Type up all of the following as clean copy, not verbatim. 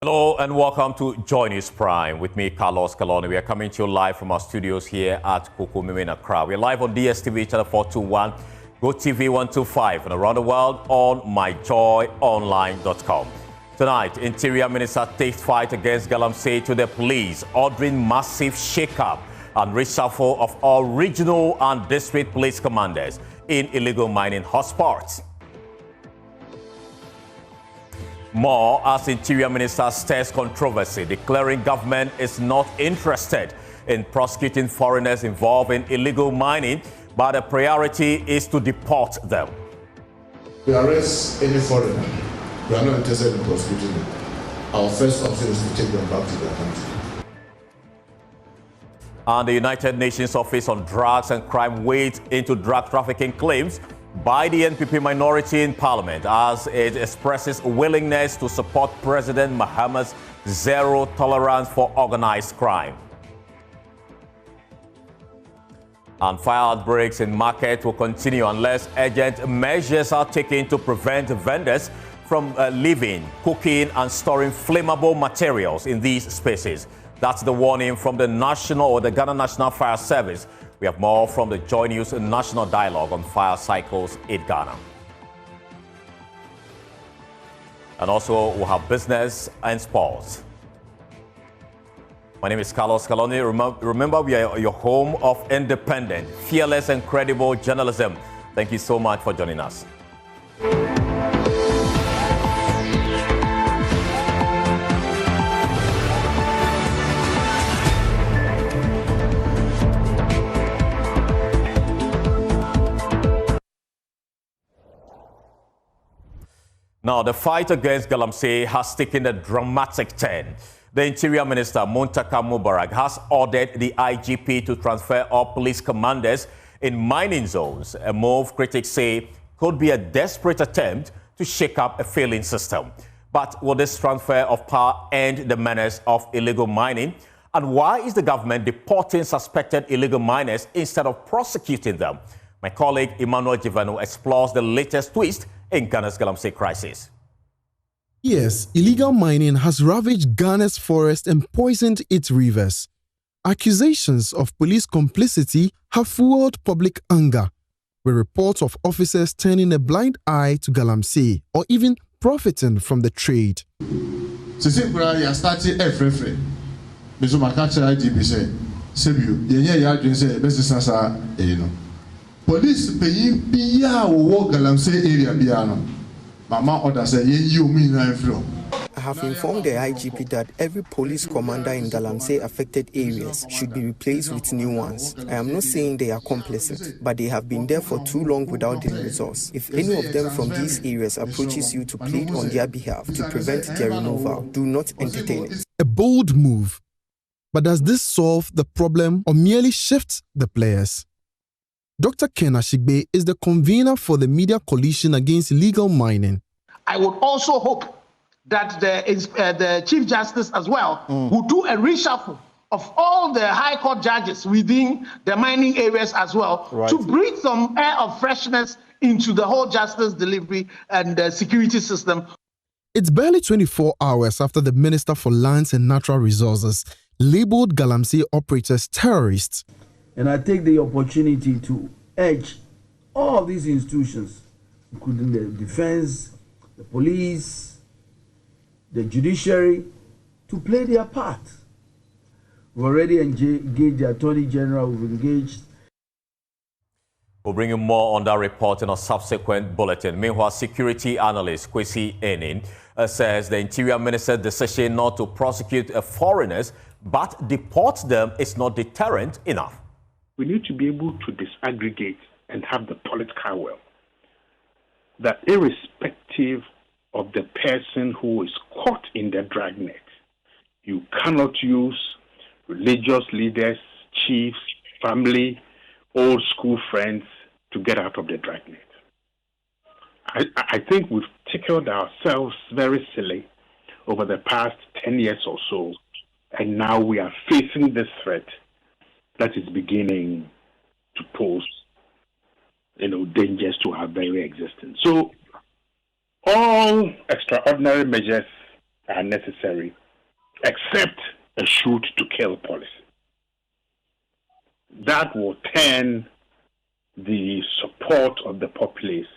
Hello and welcome to JoyNews Prime with me, Carlos Kaloni. We are coming to you live from our studios here at Kukumimi in Accra. We're live on DSTV channel 421, GoTV 125, and around the world on myjoyonline.com. Tonight, Interior Minister takes fight against Galamsey to the police, ordering massive shake-up and reshuffle of all regional and district police commanders in illegal mining hotspots. More as Interior Minister stirs controversy, declaring government is not interested in prosecuting foreigners involved in illegal mining, but the priority is to deport them. We arrest any foreigner. We are not interested in prosecuting them. Our first option is to take them back to their country. And the United Nations Office on Drugs and Crime wades into drug trafficking claims by the NPP minority in Parliament as it expresses willingness to support President Mahama's zero tolerance for organized crime. And fire outbreaks in market will continue unless urgent measures are taken to prevent vendors from leaving, cooking and storing flammable materials in these spaces. That's the warning from the Ghana National Fire Service. We have more from the JoyNews National Dialogue on fire cycles in Ghana. And also, we'll have business and sports. My name is Carlos Kaloni. Remember, we are your home of independent, fearless and credible journalism. Thank you so much for joining us. Now, the fight against Galamsey has taken a dramatic turn. The Interior Minister, Muntaka Mubarak, has ordered the IGP to transfer all police commanders in mining zones, a move critics say could be a desperate attempt to shake up a failing system. But will this transfer of power end the menace of illegal mining? And why is the government deporting suspected illegal miners instead of prosecuting them? My colleague Emmanuel Jivanu explores the latest twist in Ghana's Galamsey crisis. Yes, illegal mining has ravaged Ghana's forest and poisoned its rivers. Accusations of police complicity have fueled public anger, with reports of officers turning a blind eye to Galamsey or even profiting from the trade. Police pay biya wo Galamsey area biano. Mama order say you mean from. I have informed the IGP that every police commander in Galamsey affected areas should be replaced with new ones. I am not saying they are complicit, but they have been there for too long without the resource. If any of them from these areas approaches you to plead on their behalf to prevent their removal, do not entertain it. A bold move. But does this solve the problem or merely shift the players? Dr. Ken Ashigbe is the convener for the Media Coalition Against Illegal Mining. I would also hope that the Chief Justice as well will do a reshuffle of all the High Court judges within the mining areas as well, to breathe some air of freshness into the whole justice delivery and the security system. It's barely 24 hours after the Minister for Lands and Natural Resources labeled Galamsey operators terrorists. And I take the opportunity to urge all these institutions, including the defense, the police, the judiciary, to play their part. We've already engaged the Attorney General, we've engaged. We'll bring you more on that report in a subsequent bulletin. Meanwhile, security analyst Kwesi Aning says the Interior Minister's decision not to prosecute foreigners but deport them is not deterrent enough. We need to be able to disaggregate and have the political will that irrespective of the person who is caught in the dragnet, you cannot use religious leaders, chiefs, family, old school friends to get out of the dragnet. I think we've tickled ourselves very silly over the past 10 years or so, and now we are facing this threat that is beginning to pose, dangers to our very existence. So all extraordinary measures are necessary, except a shoot to kill policy. That will turn the support of the populace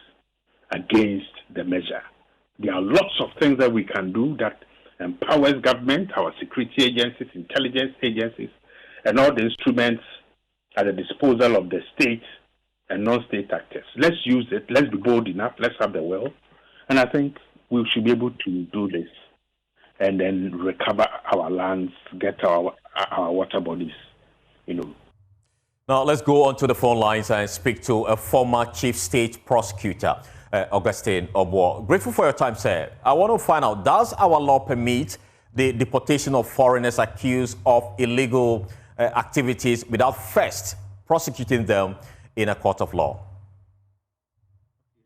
against the measure. There are lots of things that we can do that empowers government, our security agencies, intelligence agencies, and all the instruments at the disposal of the state and non-state actors. Let's use it. Let's be bold enough. Let's have the will. And I think we should be able to do this and then recover our lands, get our water bodies, Now, let's go on to the phone lines and speak to a former chief state prosecutor, Augustine Obwo. Grateful for your time, sir. I want to find out, does our law permit the deportation of foreigners accused of illegal activities without first prosecuting them in a court of law?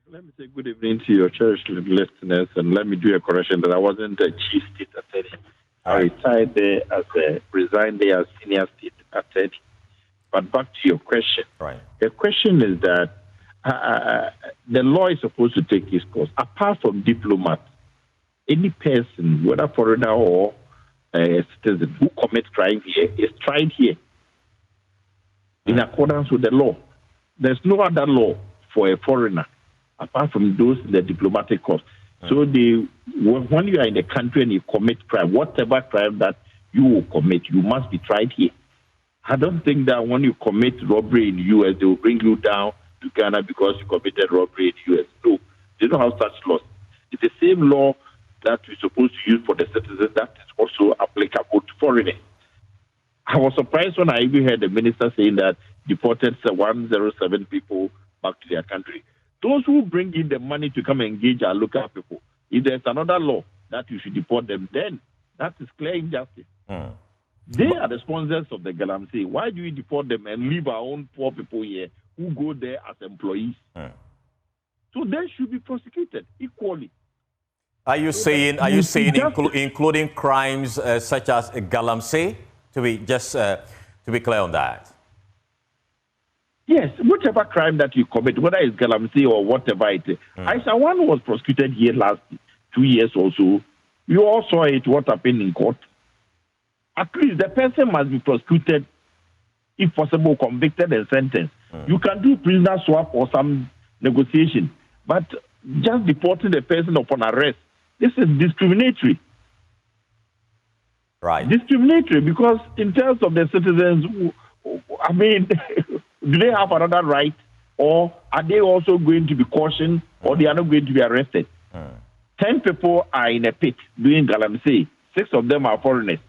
Let me say good evening to your cherished listeners, and let me do a correction that I wasn't a chief state attorney. I retired there resigned there as senior state attorney. But back to your question. Right. The question is that the law is supposed to take its course. Apart from diplomats, any person, whether foreigner or a citizen who commits crime here, is tried here in accordance with the law. There's no other law for a foreigner apart from those in the diplomatic course. So when you are in the country and you commit crime, whatever crime that you will commit, you must be tried here. I don't think that when you commit robbery in the U.S., they will bring you down to Ghana because you committed robbery in the U.S. No, they don't have such laws. It's the same law that we're supposed to use for the citizens that is also applicable to foreigners. I was surprised when I even heard the minister saying that deported 107 people back to their country. Those who bring in the money to come and engage our local people, if there's another law that you should deport them, then that is clear injustice. They are the sponsors of the Galamsey. Why do we deport them and leave our own poor people here who go there as employees? So they should be prosecuted equally. Are you saying including crimes such as Galamsey? To be clear on that. Yes, whichever crime that you commit, whether it's Galamsey or whatever it is. Aisha, one was prosecuted here last 2 years or so. You all saw it, what happened in court. At least the person must be prosecuted, if possible, convicted and sentenced. You can do prisoner swap or some negotiation, but just deporting the person upon arrest, this is discriminatory. Right. Discriminatory because in terms of the citizens, I mean, do they have another right, or are they also going to be cautioned, or they are not going to be arrested? 10 people are in a pit doing Galamsey. 6 of them are foreigners.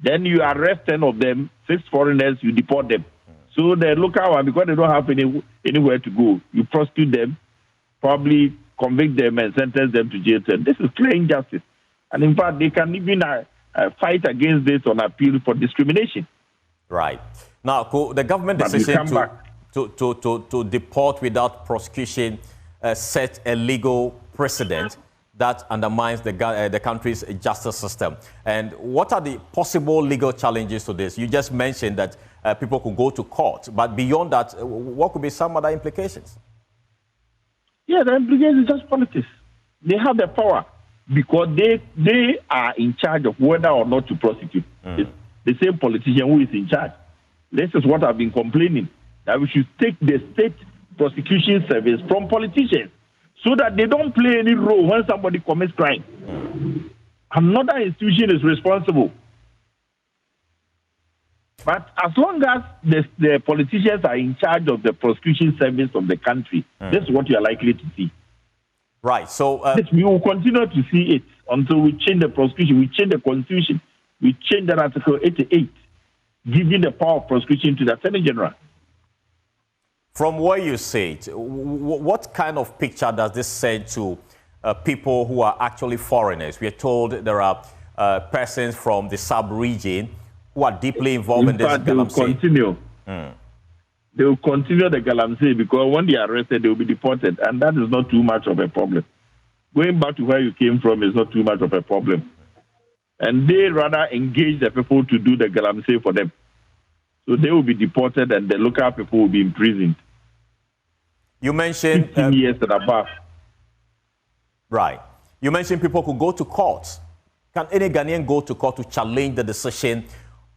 Then you arrest 10 of them, 6 foreigners, you deport them. So the local one, because they don't have anywhere to go, you prosecute them, probably convict them and sentence them to jail term. This is clear injustice. And in fact, they can even fight against this on appeal for discrimination. Right. Now, the government decision to deport without prosecution set a legal precedent that undermines the country's justice system. And what are the possible legal challenges to this? You just mentioned that people could go to court, but beyond that, what could be some other implications? Yeah, the implication is just politics. They have the power because they are in charge of whether or not to prosecute. It's the same politician who is in charge. This is what I've been complaining, that we should take the state prosecution service from politicians so that they don't play any role when somebody commits crime. Another institution is responsible. But as long as the politicians are in charge of the prosecution service of the country, this is what you are likely to see. Right. So we will continue to see it until we change the prosecution, we change the constitution, we change that Article 88, giving the power of prosecution to the Attorney General. From where you say it, what kind of picture does this send to people who are actually foreigners? We are told there are persons from the sub-region who are deeply involved in this Galamsey. They will continue. They will continue the Galamsey because when they are arrested, they will be deported, and that is not too much of a problem. Going back to where you came from is not too much of a problem. And they rather engage the people to do the Galamsey for them. So they will be deported and the local people will be imprisoned. You mentioned 15 years and above. Right. You mentioned people could go to court. Can any Ghanaian go to court to challenge the decision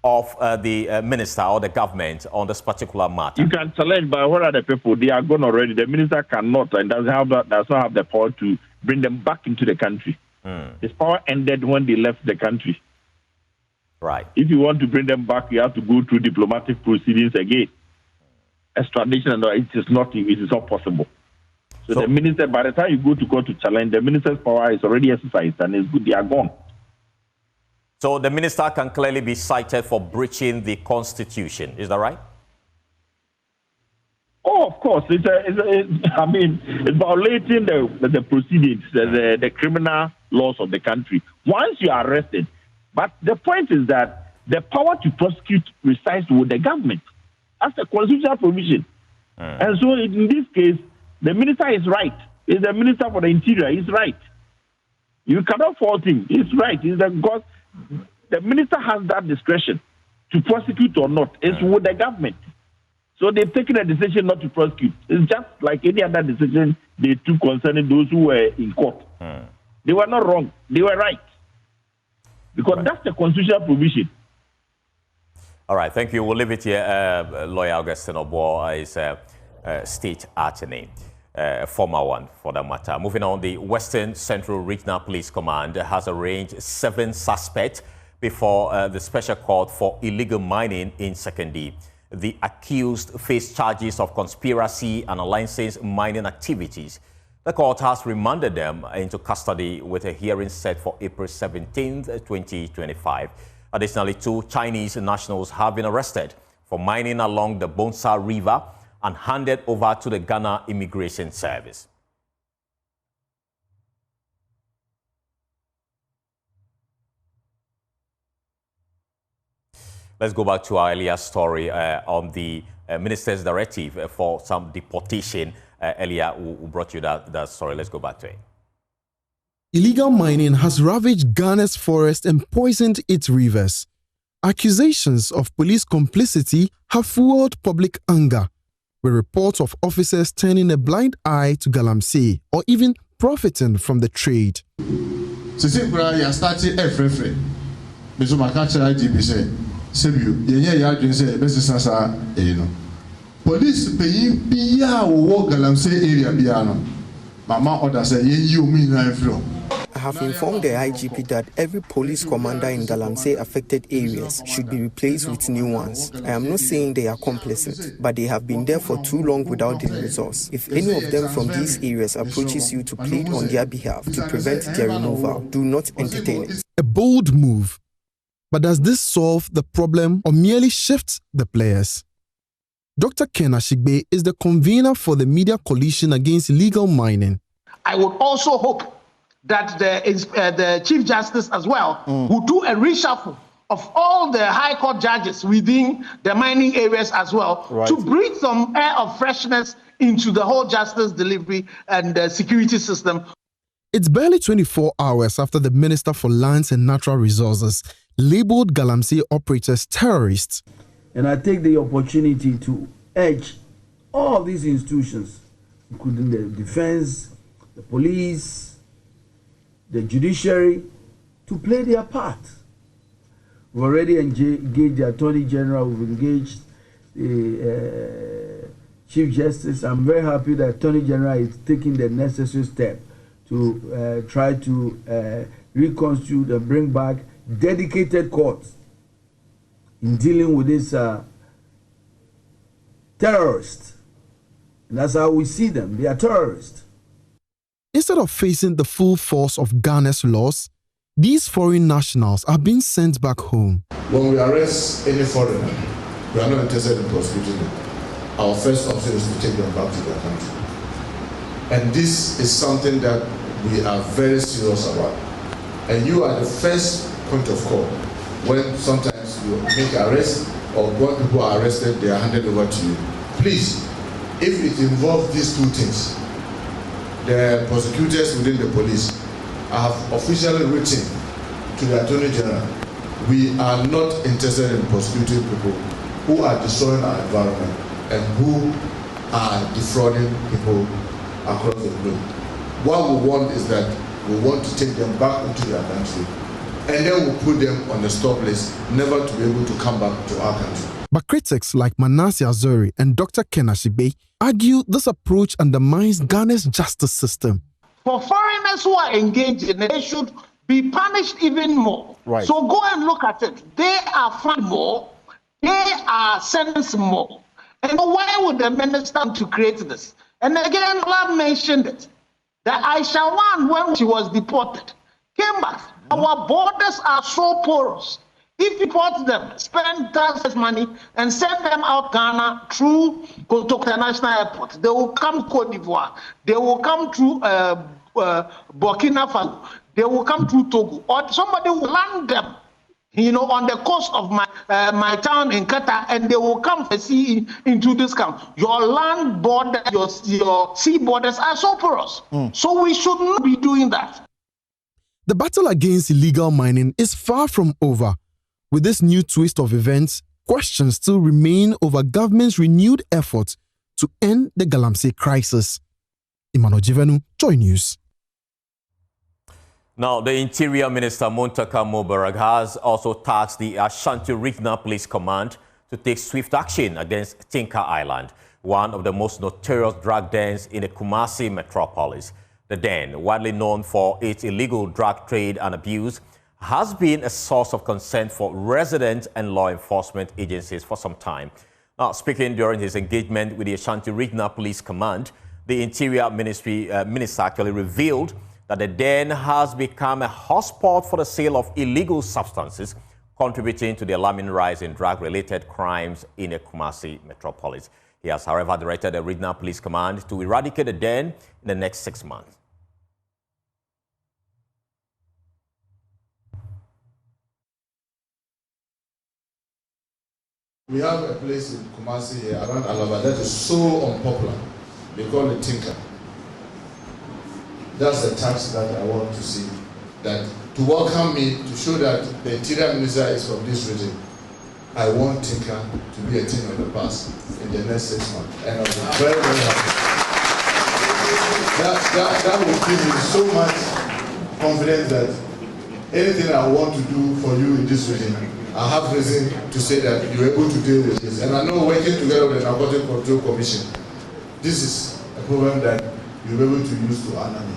of the minister or the government on this particular matter? You can challenge, but what are the people? They are gone already. The minister cannot and does not have the power to bring them back into the country. His power ended when they left the country. Right. If you want to bring them back, you have to go through diplomatic proceedings again. Extradition and it is not possible. So the minister, by the time you go to court to challenge, the minister's power is already exercised and it's good. They are gone. So the minister can clearly be cited for breaching the constitution. Is that right? Oh, of course. It's violating the proceedings, the criminal laws of the country. Once you are arrested, but the point is that the power to prosecute resides with the government. That's the constitutional provision. And so in this case, the minister is right. He's the minister for the interior. He's right. You cannot fault him. He's right. Because the minister has that discretion to prosecute or not. It's with the government. So they've taken a decision not to prosecute. It's just like any other decision they took concerning those who were in court. They were not wrong. They were right. Because that's the constitutional provision. All right, thank you. We'll leave it here. Lawyer Augustine Obo is state attorney, former one for that matter. Moving on, the Western Central Regional Police Command has arraigned 7 suspects before the Special Court for illegal mining in Sekondi. The accused face charges of conspiracy and unlicensed mining activities. The court has remanded them into custody with a hearing set for April 17, 2025. Additionally, 2 Chinese nationals have been arrested for mining along the Bonsa River and handed over to the Ghana Immigration Service. Let's go back to our earlier story on the minister's directive for some deportation. Earlier, we brought you that story. Let's go back to it. Illegal mining has ravaged Ghana's forest and poisoned its rivers. Accusations of police complicity have fueled public anger, with reports of officers turning a blind eye to Galamsey or even profiting from the trade. Police paying Pia or Galamsey area piano. Mama order say you mean I have informed the IGP that every police commander in Galamsey affected areas should be replaced with new ones. I am not saying they are complicit, but they have been there for too long without the resource. If any of them from these areas approaches you to plead on their behalf to prevent their removal, do not entertain it. A bold move. But does this solve the problem or merely shift the players? Dr. Ken Ashigbe is the convener for the Media Coalition Against Illegal Mining. I would also hope that the Chief Justice as well will do a reshuffle of all the High Court judges within the mining areas as well, to breathe some air of freshness into the whole justice delivery and the security system. It's barely 24 hours after the Minister for Lands and Natural Resources labeled Galamsey operators terrorists. And I take the opportunity to urge all these institutions, including the defense, the police, the judiciary, to play their part. We've already engaged the Attorney General, we've engaged the Chief Justice. I'm very happy that Attorney General is taking the necessary step to try to reconstitute and bring back dedicated courts in dealing with this terrorists. And that's how we see them. They are terrorists. Instead of facing the full force of Ghana's laws, these foreign nationals are being sent back home. When we arrest any foreigner, we are not interested in prosecuting them. Our first option is to take them back to their country. And this is something that we are very serious about. And you are the first point of call when sometimes you make arrests or when people are arrested, they are handed over to you. Please, if it involves these 2 things, the prosecutors within the police have officially written to the Attorney General, we are not interested in prosecuting people who are destroying our environment and who are defrauding people across the globe. What we want is that we want to take them back into their country and then we'll put them on the stop list, never to be able to come back to our country. But critics like Manasseh Azori and Dr. Ken Ashibe argue this approach undermines Ghana's justice system. For foreigners who are engaged in it, they should be punished even more. Right. So go and look at it. They are fined more, they are sentenced more. And why would the minister to create this? And again, Lab mentioned it. That Aisha Wan, when she was deported, came back. Our borders are so porous. If you deport them, spend taxes money and send them out Ghana through Kotoka International Airport, they will come Cote d'Ivoire, they will come through Burkina Faso, they will come through Togo, or somebody will land them, on the coast of my town in Qatar, and they will come to see into this camp. Your land border, your sea borders are so porous. So we should not be doing that. The battle against illegal mining is far from over. With this new twist of events, questions still remain over government's renewed efforts to end the Galamsey crisis. Emmanuel Jivenu, JoyNews. Now, the Interior Minister Muntaka Mubarak has also tasked the Ashanti Regional Police Command to take swift action against Tinka Island, one of the most notorious drug dens in the Kumasi metropolis. The den, widely known for its illegal drug trade and abuse, has been a source of concern for residents and law enforcement agencies for some time. Now, speaking during his engagement with the Ashanti Regional Police Command, the Interior Minister actually revealed that the den has become a hotspot for the sale of illegal substances, contributing to the alarming rise in drug-related crimes in the Kumasi metropolis. He has, however, directed the Regional Police Command to eradicate the den in the next 6 months. We have a place in Kumasi here around Alaba that is so unpopular. They call it Tinka. That's the tax that I want to see. That to welcome me, to show that the Interior Minister is from this region, I want Tinka to be a thing of the past in the next 6 months. And I'll be very, very happy. That will give me so much confidence that anything I want to do for you in this region, I have reason to say that you're able to deal with this. And I know working together with the Narcotic Control Commission, this is a problem that you're able to use to honor me.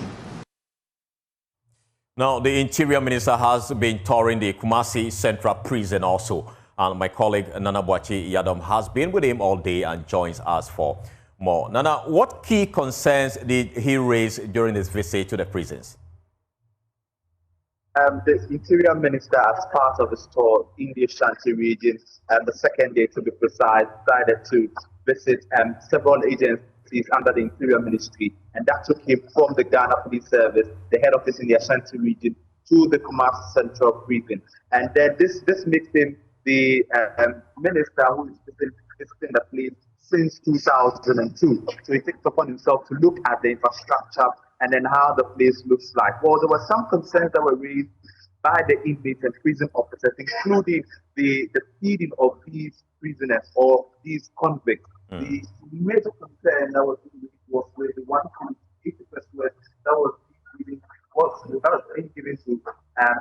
Now, the Interior Minister has been touring the Kumasi Central Prison also. And my colleague Nana Boachi Yadom has been with him all day and joins us for more. Nana, what key concerns did he raise during his visit to the prisons? The Interior Minister, as part of his tour in the Ashanti region, the second day to be precise, decided to visit several agencies under the Interior Ministry, and that took him from the Ghana Police Service, the head office in the Ashanti region, to the Kumasi Central Prison. And then this makes him the minister who is visiting the place since 2002. So he takes upon himself to look at the infrastructure and then how the place looks like. Well, there were some concerns that were raised by the inmates and prison officers, including the feeding of these prisoners or these convicts. The major concern that was with the 1.80% that was being given to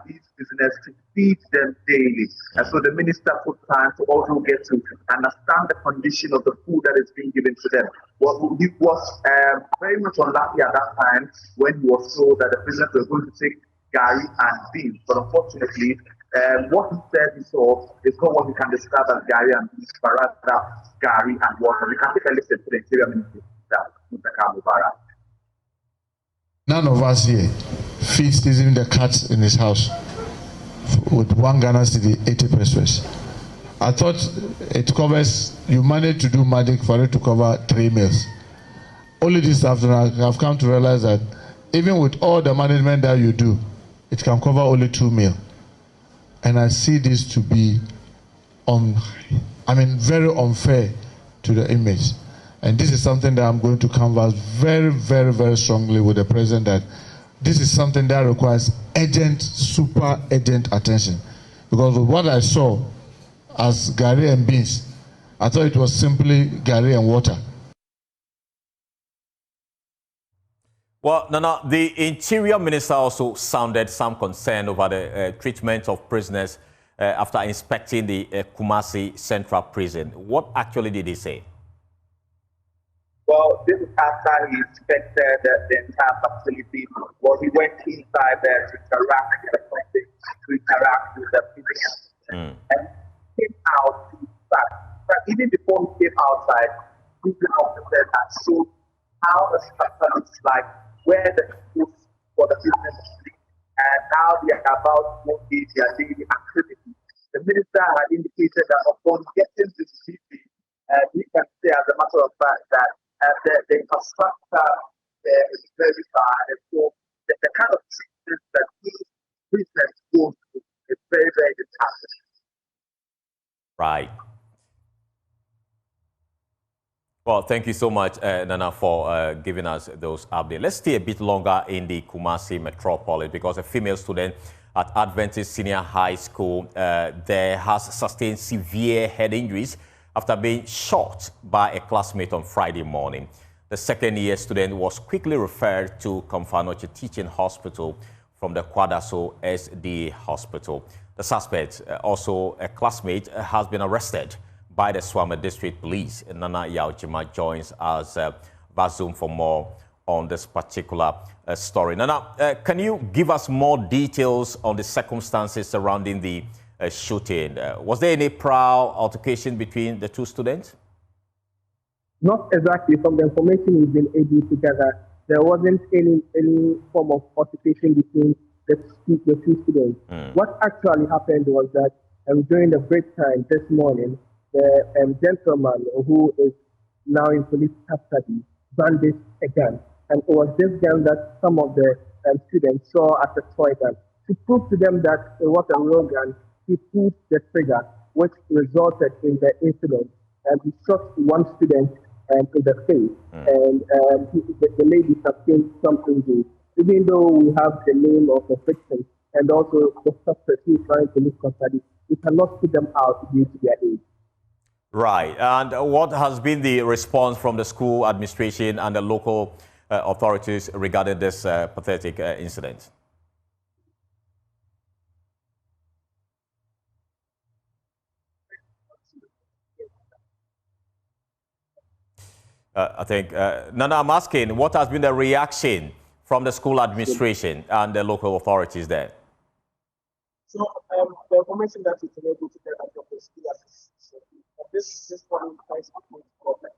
these prisoners to feed them daily. And so the minister took time to also get to understand the condition of the food that is being given to them. Well, he was very much unlucky at that time when he was told that the prisoners were going to take gari and beans. But unfortunately, what he said he saw is not what we can describe as gari and beans, but rather gari and water. We can take a listen to the Interior Minister, Mr. Mubarak. None of us here feeds even the cats in his house with 1 Ghana cedi 80 pesos. I thought it covers, you managed to do magic for it to cover 3 meals. Only this afternoon I've come to realize that even with all the management that you do, it can cover only 2 meals. And I see this to be very unfair to the inmates. And this is something that I'm going to canvass very, very, very strongly with the president, that this is something that requires urgent, super urgent attention. Because with what I saw as gari and beans, I thought it was simply gari and water. Well, Nana, the Interior Minister also sounded some concern over the treatment of prisoners after inspecting the Kumasi Central Prison. What actually did he say? Well, this is after he inspected the entire facility. Well, he went inside there to interact with the prisoners. And came out inside. But even before he came outside, prison officers had shown how the structure looks like, where the schools for the prisoners sleep, and how they are about to engage their daily activities. The minister had indicated that upon getting to the city, we can say, as a matter of fact, that the infrastructure is very bad, and so the kind of treatment that these prisoners go through is very, very disheartening. Right. Well, thank you so much, Nana, for giving us those updates. Let's stay a bit longer in the Kumasi metropolis because a female student at Adventist Senior High School there has sustained severe head injuries after being shot by a classmate on Friday morning. The second-year student was quickly referred to Komfanoche Teaching Hospital from the Kwadaso SDA Hospital. The suspect, also a classmate, has been arrested by the Swame District Police. Nana Yaojima joins us via Zoom for more on this particular story. Nana, can you give us more details on the circumstances surrounding the shooting? Was there any prior altercation between the two students? Not exactly. From the information we've been able to gather, there wasn't any form of altercation between the two students. What actually happened was that during the break time this morning, the gentleman who is now in police custody brandished a gun. And it was this gun that some of the students saw as a toy gun. To prove to them that it was a real gun, he pulled the trigger, which resulted in the incident. And he shot one student in the face. And the lady sustained some injuries. Even though we have the name of the victim and also the suspect who is trying to police custody, we cannot put them out due to their age. Right. And what has been the response from the school administration and the local authorities regarding this pathetic incident? I think, Nana, I'm asking, what has been the reaction from the school administration and the local authorities there? So the information that we've been able to get out of the school administration, this one price government.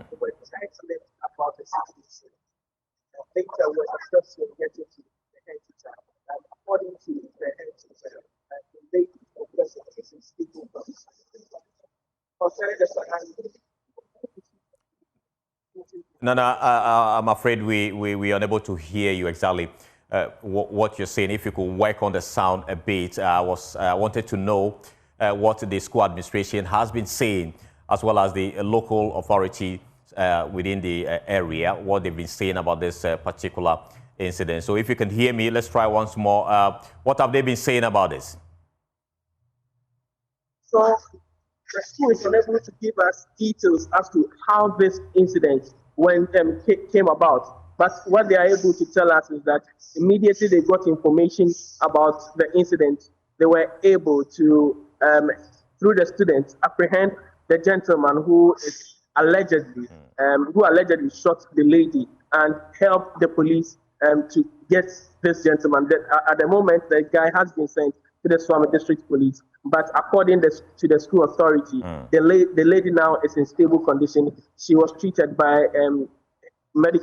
They were excellent about the situation. I think that we're successful in getting to the head teacher. And according to the head teacher, the lady of the situation is speaking from concerning the second. Nana, I'm afraid we are unable to hear you exactly what you're saying. If you could work on the sound a bit, I wanted to know what the school administration has been saying, as well as the local authority within the area, what they've been saying about this particular incident. So if you can hear me, let's try once more. What have they been saying about this? So the school is unable to give us details as to how this incident came about. But what they are able to tell us is that immediately they got information about the incident, they were able to, through the students, apprehend the gentleman who allegedly shot the lady and help the police to get this gentleman. At the moment, the guy has been sent to the Swame District Police, but according to the school authority, the lady now is in stable condition. She was treated by medic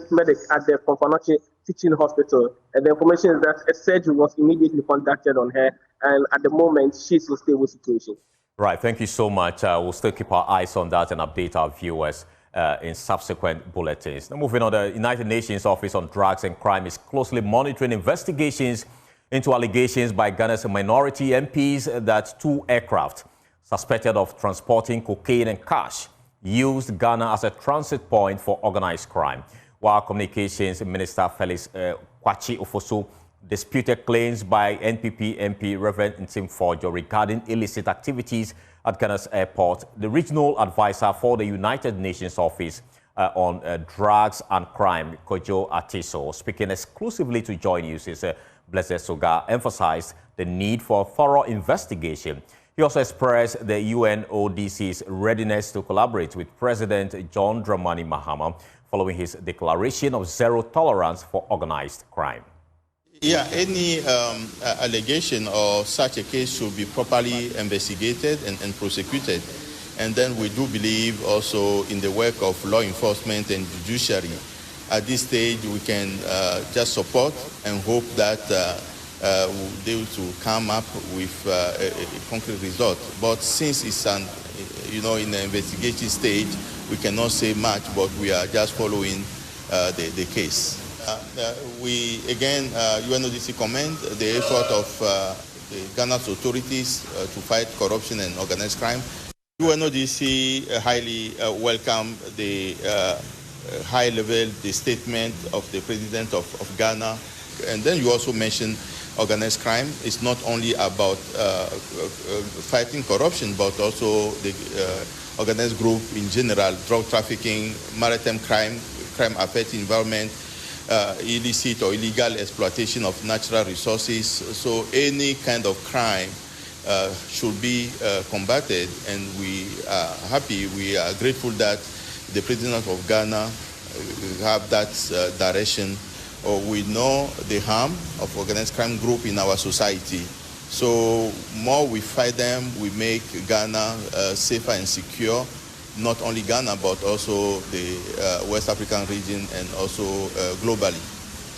at the Komfanoche Teaching Hospital, and the information is that a surgery was immediately conducted on her, and at the moment, she's in stable situation. Right, thank you so much. We'll still keep our eyes on that and update our viewers in subsequent bulletins. Now, moving on, the United Nations Office on Drugs and Crime is closely monitoring investigations into allegations by Ghana's minority MPs that 2 aircraft suspected of transporting cocaine and cash used Ghana as a transit point for organized crime, while Communications Minister Felix Kwesi Ofosu disputed claims by NPP MP Reverend Ntim Forjo regarding illicit activities at Ghana's airport. The regional advisor for the United Nations Office on drugs and crime, Kojo Atiso, speaking exclusively to JoyNews, Blessed Soga emphasized the need for thorough investigation. He also expressed the UNODC's readiness to collaborate with President John Dramani Mahama following his declaration of zero tolerance for organized crime. Yeah, any allegation or such a case should be properly investigated and prosecuted. And then we do believe also in the work of law enforcement and judiciary. At this stage, we can just support and hope that they will come up with a concrete result. But since it's in the investigation stage, we cannot say much, but we are just following the case. We again, UNODC commend the effort of the Ghana's authorities to fight corruption and organized crime. UNODC highly welcome the high-level statement of the President of Ghana. And then you also mentioned organized crime. It's not only about fighting corruption, but also the organized group in general, drug trafficking, maritime crime, crime affecting environment, illicit or illegal exploitation of natural resources. So any kind of crime should be combated, and we are happy, we are grateful that the President of Ghana have that direction. We know the harm of organized crime group in our society. So more we fight them, we make Ghana safer and secure, not only Ghana, but also the West African region and also globally.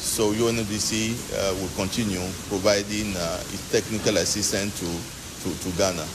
So UNODC will continue providing its technical assistance to Ghana.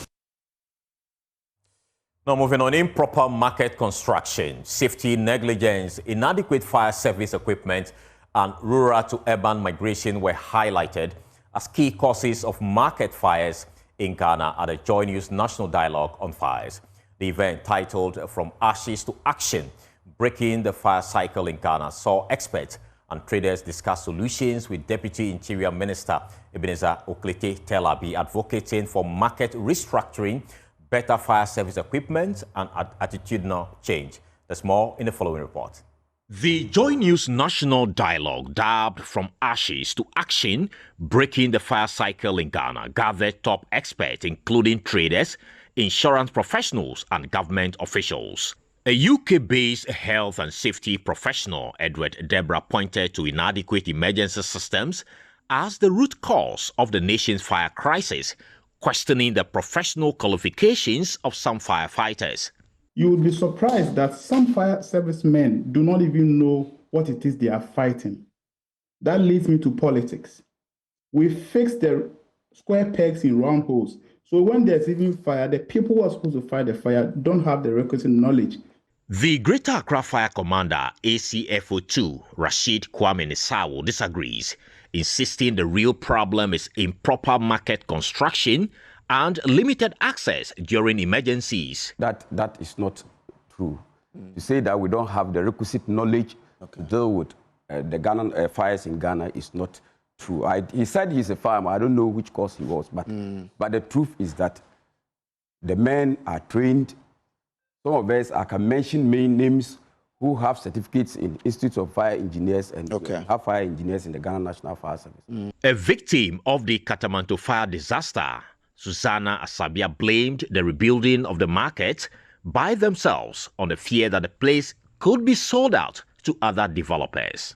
Now moving on, improper market construction, safety negligence, inadequate fire service equipment, and rural to urban migration were highlighted as key causes of market fires in Ghana at the JoyNews National Dialogue on Fires. The event, titled From Ashes to Action, Breaking the Fire Cycle in Ghana, saw experts and traders discuss solutions with Deputy Interior Minister Ebenezer Oklete Telabi advocating for market restructuring, better fire service equipment, and attitudinal change. There's more in the following report. The JoyNews National Dialogue, dubbed From Ashes to Action, Breaking the Fire Cycle in Ghana, gathered top experts including traders, insurance professionals, and government officials. A UK-based health and safety professional, Edward Debra, pointed to inadequate emergency systems as the root cause of the nation's fire crisis, questioning the professional qualifications of some firefighters. You would be surprised that some fire servicemen do not even know what it is they are fighting. That leads me to politics. We fix the square pegs in round holes. So when there's even fire, the people who are supposed to fight the fire don't have the requisite knowledge. The Greater Accra Fire Commander, ACFO2, Rashid Kwame Nisawo, disagrees, insisting the real problem is improper market construction and limited access during emergencies. That is not true. To say that we don't have the requisite knowledge to deal with the Ghana fires in Ghana is not true. He said he's a farmer. I don't know which course he was, but the truth is that the men are trained. Some of us, I can mention main names who have certificates in Institute of Fire Engineers and have fire engineers in the Ghana National Fire Service. A victim of the Katamanto fire disaster, Susanna Asabia blamed the rebuilding of the market by themselves on the fear that the place could be sold out to other developers.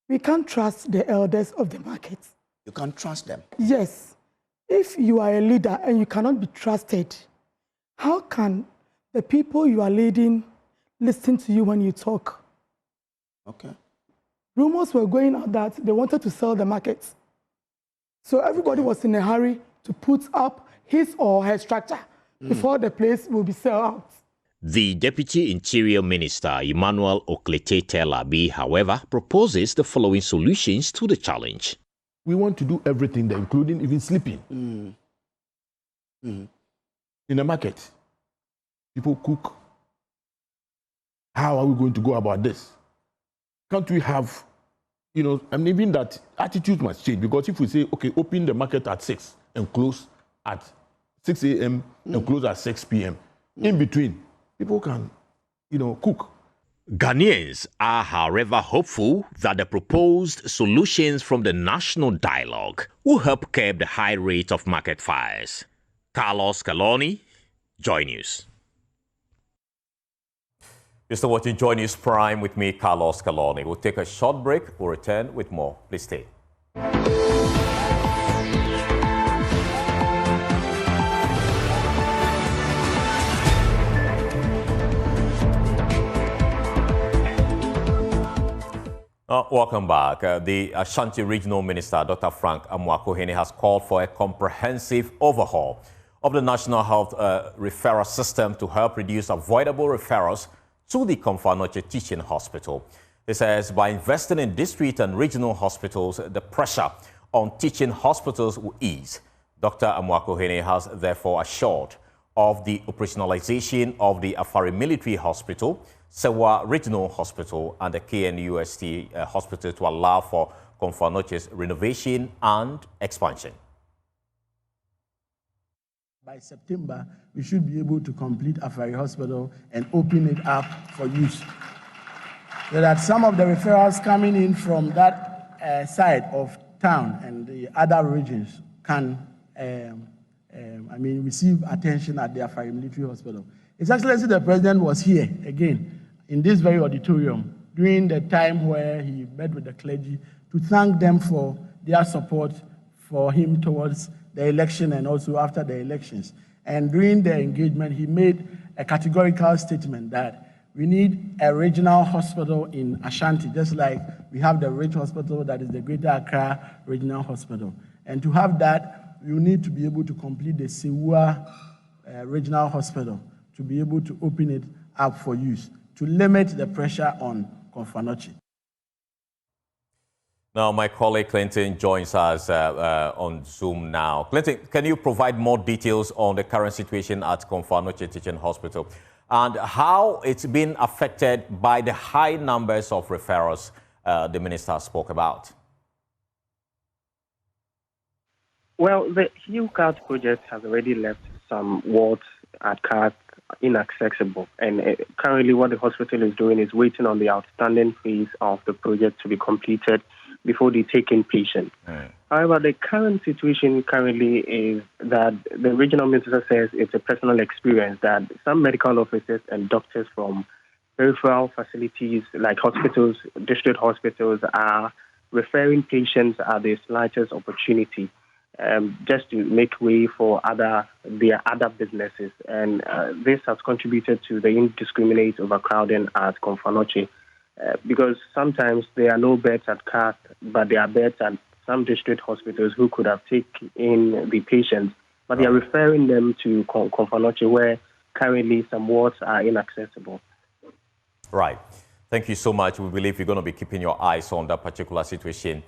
We can't trust the elders of the market. You can't trust them? Yes. If you are a leader and you cannot be trusted, how can the people you are leading listen to you when you talk? Okay. Rumors were going out that they wanted to sell the market. So everybody was in a hurry to put up his or her structure before the place will be sold out. The Deputy Interior Minister, Emmanuel Oklete Telabi, however, proposes the following solutions to the challenge. We want to do everything there, including even sleeping. In the market, people cook. How are we going to go about this? Can't we have, even that attitude must change, because if we say, okay, open the market at 6 and close at 6 a.m. and close at 6 p.m., in between, people can, cook. Ghanaians are, however, hopeful that the proposed solutions from the national dialogue will help curb the high rate of market fires. Carlos Caloni, Joy News. You're still watching JoyNews Prime with me, Carlos Caloni. We'll take a short break. We'll return with more. Please stay. Welcome back. The Ashanti Regional Minister, Dr. Frank Amoako-Hene, has called for a comprehensive overhaul of the National Health Referral System to help reduce avoidable referrals to the Komfo-Anokye Teaching Hospital. He says by investing in district and regional hospitals, the pressure on teaching hospitals will ease. Dr. Amoako-Hene has therefore assured of the operationalization of the Afari Military Hospital, Sewa Regional Hospital and the KNUST Hospital to allow for Komfo-Anokye's renovation and expansion. By September, we should be able to complete Afari Hospital and open it up for use. So that some of the referrals coming in from that side of town and the other regions can receive attention at the Afari Military Hospital. His Excellency the President was here again in this very auditorium during the time where he met with the clergy to thank them for their support for him towards the election and also after the elections. And during the engagement, he made a categorical statement that we need a regional hospital in Ashanti, just like we have the Ridge Hospital, that is the Greater Accra Regional Hospital. And to have that, you need to be able to complete the Sewa Regional Hospital to be able to open it up for use, to limit the pressure on Komfo-Anokye. Now, my colleague Clinton joins us on Zoom now. Clinton, can you provide more details on the current situation at Komfo-Anokye Teaching Hospital and how it's been affected by the high numbers of referrals the minister spoke about? Well, the UCAT project has already left some wards at CAT inaccessible. And currently what the hospital is doing is waiting on the outstanding phase of the project to be completed before they take in patients. However, the current situation currently is that the regional minister says it's a personal experience that some medical officers and doctors from peripheral facilities like hospitals, district hospitals, are referring patients at the slightest opportunity. Just to make way for their other businesses. And this has contributed to the indiscriminate overcrowding at Komfo-Anokye because sometimes there are no beds at CAT, but there are beds at some district hospitals who could have taken in the patients, but they are referring them to Komfo-Anokye where currently some wards are inaccessible. Right. Thank you so much. We believe you're going to be keeping your eyes on that particular situation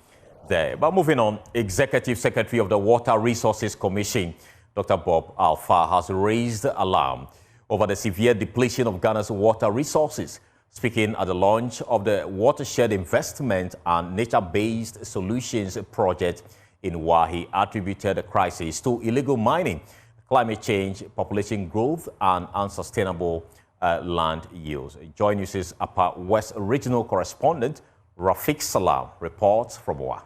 there. But moving on, Executive Secretary of the Water Resources Commission, Dr. Bob Alpha, has raised alarm over the severe depletion of Ghana's water resources. Speaking at the launch of the Watershed Investment and Nature-Based Solutions project in Wahi, attributed the crisis to illegal mining, climate change, population growth, and unsustainable land use. Joy News' Upper West Regional Correspondent Rafiq Salam reports from Wa.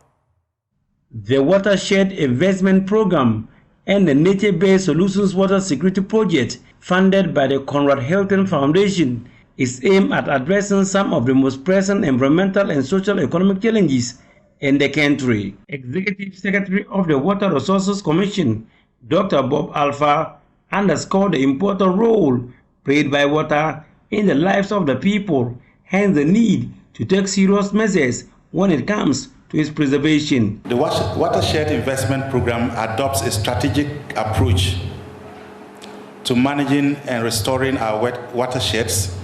The Watershed Investment Program and the Nature-Based Solutions Water Security Project, funded by the Conrad Hilton Foundation, is aimed at addressing some of the most pressing environmental and social economic challenges in the country. Executive Secretary of the Water Resources Commission, Dr. Bob Alpha, underscored the important role played by water in the lives of the people, hence the need to take serious measures when it comes to its preservation. The Watershed Investment Program adopts a strategic approach to managing and restoring our watersheds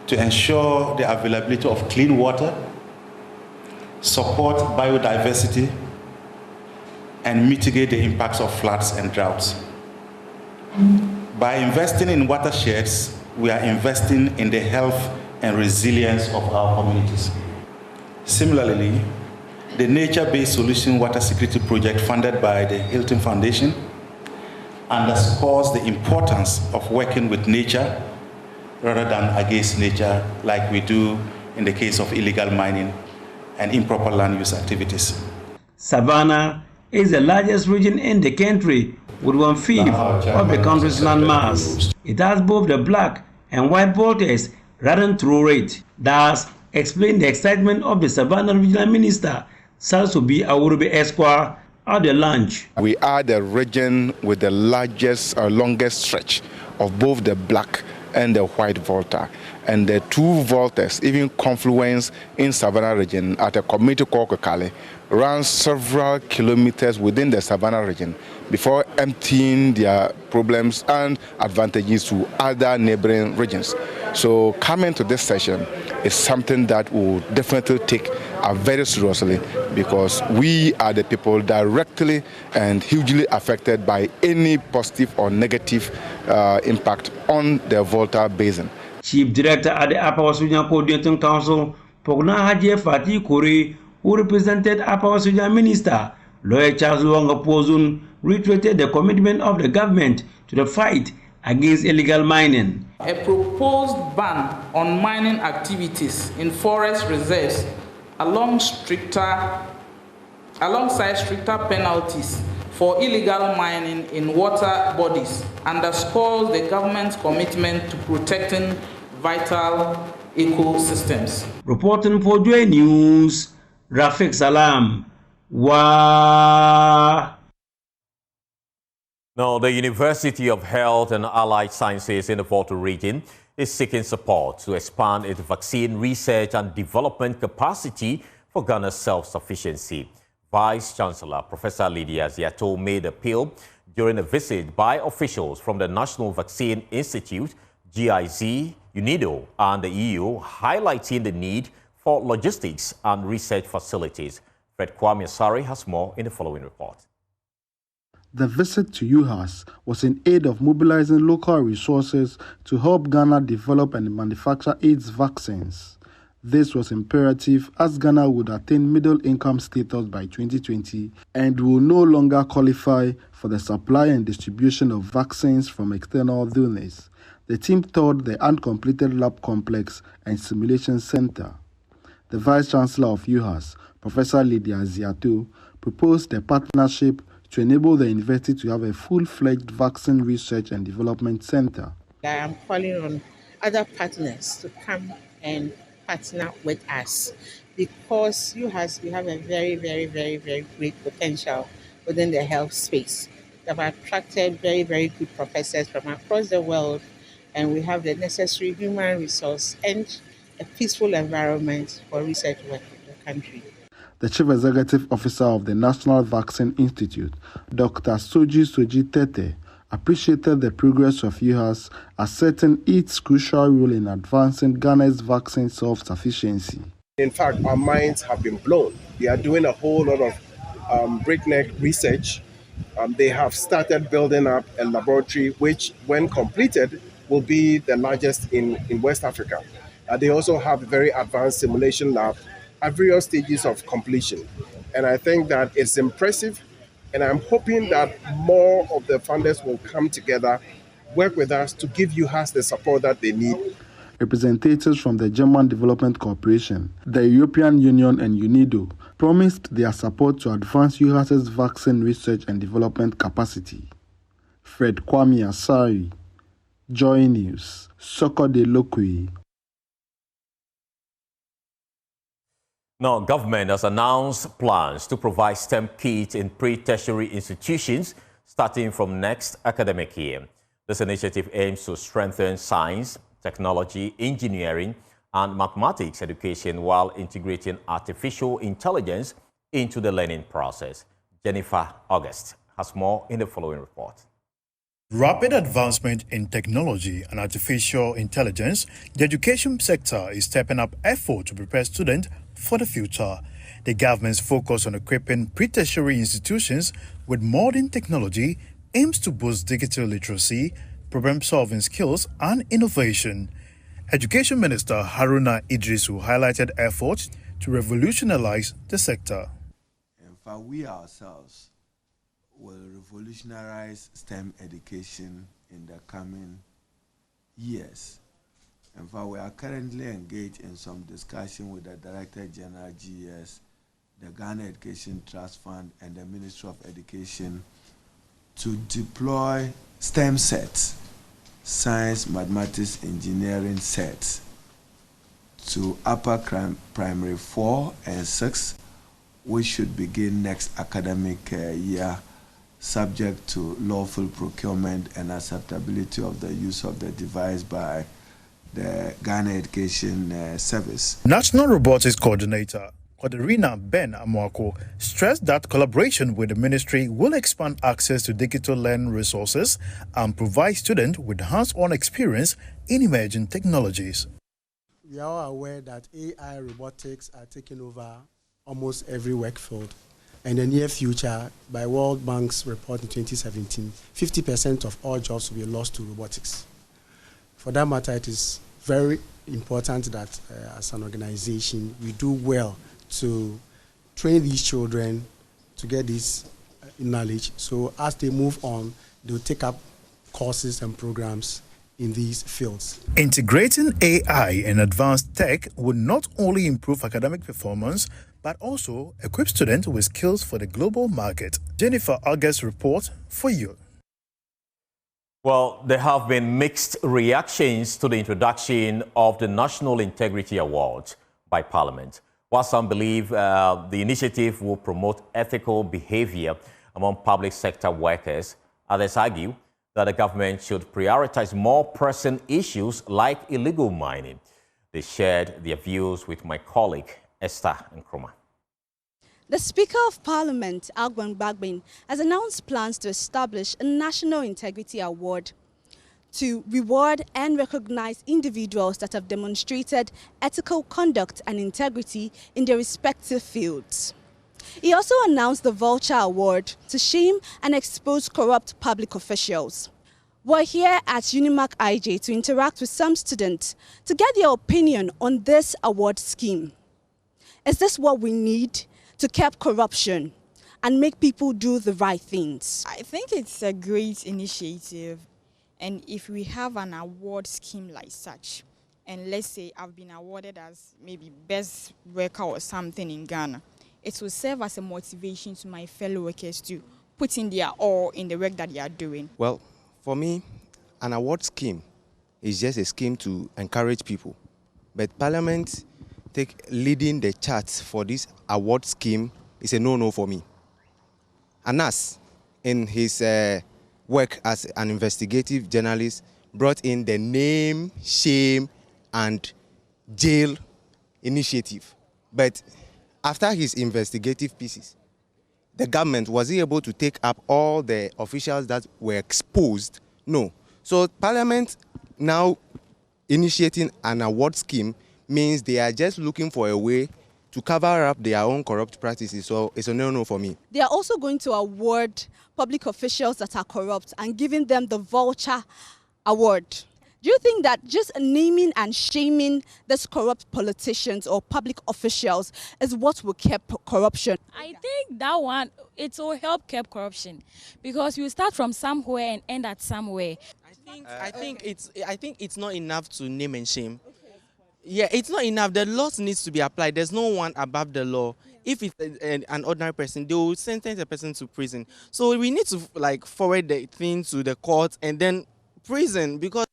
to ensure the availability of clean water, support biodiversity, and mitigate the impacts of floods and droughts. By investing in watersheds, we are investing in the health and resilience of our communities. Similarly, the Nature-Based Solution Water Security Project funded by the Hilton Foundation underscores the importance of working with nature rather than against nature like we do in the case of illegal mining and improper land use activities. Savannah is the largest region in the country with 1/5 of the country's landmass. It has both the black and white voltage running through it. Thus, explain the excitement of the Savannah Regional Minister, Salsobi Awurube Esquire, at the launch. We are the region with the largest or longest stretch of both the black and the white volta. And the two voltas, even confluence in Savannah region at a community called Kokale, runs several kilometers within the Savannah region before emptying their problems and advantages to other neighboring regions. So coming to this session is something that will definitely take very seriously, because we are the people directly and hugely affected by any positive or negative impact on the Volta Basin. Chief Director at the Upper West Regional Coordinating Council, Pogna Haji Fatih Kore, who represented Upper West Regional Minister, Lawyer Charles Luanga Pozun, reiterated the commitment of the government to the fight against illegal mining. A proposed ban on mining activities in forest reserves alongside stricter penalties for illegal mining in water bodies underscores the government's commitment to protecting vital ecosystems. Reporting for JoyNews, Rafiq Salam. Wow. Now, the University of Health and Allied Sciences in the Volta region is seeking support to expand its vaccine research and development capacity for Ghana's self-sufficiency. Vice-Chancellor Professor Lydia Ziato made the appeal during a visit by officials from the National Vaccine Institute, GIZ, UNIDO, and the EU, highlighting the need for logistics and research facilities. Fred Kwame Asari has more in the following report. The visit to UHAS was in aid of mobilizing local resources to help Ghana develop and manufacture AIDS vaccines. This was imperative as Ghana would attain middle-income status by 2020 and will no longer qualify for the supply and distribution of vaccines from external donors. The team toured the uncompleted lab complex and simulation center. The Vice-Chancellor of UHAS, Professor Lydia Ziato, proposed a partnership to enable the university to have a full-fledged vaccine research and development center. I am calling on other partners to come and partner with us, because we have a very, very, very, very great potential within the health space. We have attracted very, very good professors from across the world, and we have the necessary human resource and a peaceful environment for research work in the country. The Chief Executive Officer of the National Vaccine Institute, Dr. Soji Tete, appreciated the progress of UHAS, asserting its crucial role in advancing Ghana's vaccine self-sufficiency. In fact, our minds have been blown. They are doing a whole lot of breakneck research. They have started building up a laboratory which, when completed, will be the largest in West Africa. They also have a very advanced simulation lab at various stages of completion. And I think that it's impressive, and I'm hoping that more of the funders will come together, work with us to give UHAS the support that they need. Representatives from the German Development Corporation, the European Union and UNIDO promised their support to advance UHAS's vaccine research and development capacity. Fred Kwame Asari, JoyNews, Soko de Lokwe. Now, government has announced plans to provide STEM kits in pre-tertiary institutions starting from next academic year. This initiative aims to strengthen science, technology, engineering, and mathematics education while integrating artificial intelligence into the learning process. Jennifer August has more in the following report. Rapid advancement in technology and artificial intelligence, the education sector is stepping up effort to prepare students for the future. The government's focus on equipping pre-tertiary institutions with modern technology aims to boost digital literacy, problem-solving skills, and innovation. Education Minister Haruna Idrisu highlighted efforts to revolutionize the sector. In fact, we ourselves will revolutionize STEM education in the coming years. In fact, we are currently engaged in some discussion with the Director General GS, the Ghana Education Trust Fund, and the Ministry of Education to deploy STEM sets, science, mathematics, engineering sets, to upper primary 4 and 6, which should begin next academic year, subject to lawful procurement and acceptability of the use of the device by the Ghana Education Service. National Robotics Coordinator Koderina Ben Amwako stressed that collaboration with the ministry will expand access to digital learning resources and provide students with hands-on experience in emerging technologies. We are all aware that AI robotics are taking over almost every work field. In the near future, by World Bank's report in 2017, 50% of all jobs will be lost to robotics. For that matter, it is very important that as an organization, we do well to train these children to get this knowledge. So as they move on, they'll take up courses and programs in these fields. Integrating AI and advanced tech would not only improve academic performance, but also equip students with skills for the global market. Jennifer August report for you. Well, there have been mixed reactions to the introduction of the National Integrity Award by Parliament. While some believe the initiative will promote ethical behavior among public sector workers, others argue that the government should prioritize more pressing issues like illegal mining. They shared their views with my colleague, Esther Nkrumah. The Speaker of Parliament, Alban Bagbin, has announced plans to establish a National Integrity Award to reward and recognize individuals that have demonstrated ethical conduct and integrity in their respective fields. He also announced the Vulture Award to shame and expose corrupt public officials. We're here at UNIMAC IJ to interact with some students to get their opinion on this award scheme. Is this what we need to curb corruption and make people do the right things? I think it's a great initiative. And if we have an award scheme like such, and let's say I've been awarded as maybe best worker or something in Ghana, it will serve as a motivation to my fellow workers to put in their all in the work that they are doing. Well, for me, an award scheme is just a scheme to encourage people. But Parliament leading the charts for this award scheme is a no-no for me. Anas, in his work as an investigative journalist, brought in the name, shame, and jail initiative. But after his investigative pieces, the government was able to take up all the officials that were exposed? No. So Parliament now initiating an award scheme means they are just looking for a way to cover up their own corrupt practices. So it's a no-no for me. They are also going to award public officials that are corrupt and giving them the Vulture Award. Do you think that just naming and shaming these corrupt politicians or public officials is what will curb corruption? I think that one, it will help curb corruption because you start from somewhere and end at somewhere. I think it's not enough to name and shame. Yeah, it's not enough. The laws needs to be applied. There's no one above the law. If it's an ordinary person, they will sentence a person to prison. So we need to forward the thing to the court and then prison, because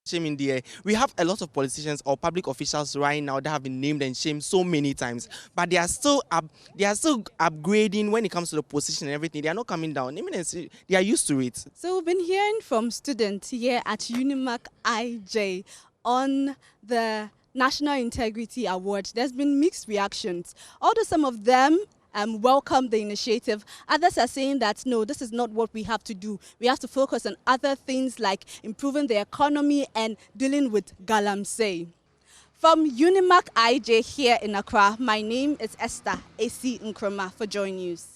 shame in the air. We have a lot of politicians or public officials right now that have been named and shamed so many times, but they are still upgrading when it comes to the position and everything. They are not coming down. They are used to it. So we've been hearing from students here at UNIMAC IJ on the National Integrity Award. There's been mixed reactions. Although some of them welcome the initiative, others are saying that no, this is not what we have to do. We have to focus on other things like improving the economy and dealing with Galamsey. From UNIMAC IJ here in Accra, my name is Esther AC Nkrumah for JoyNews.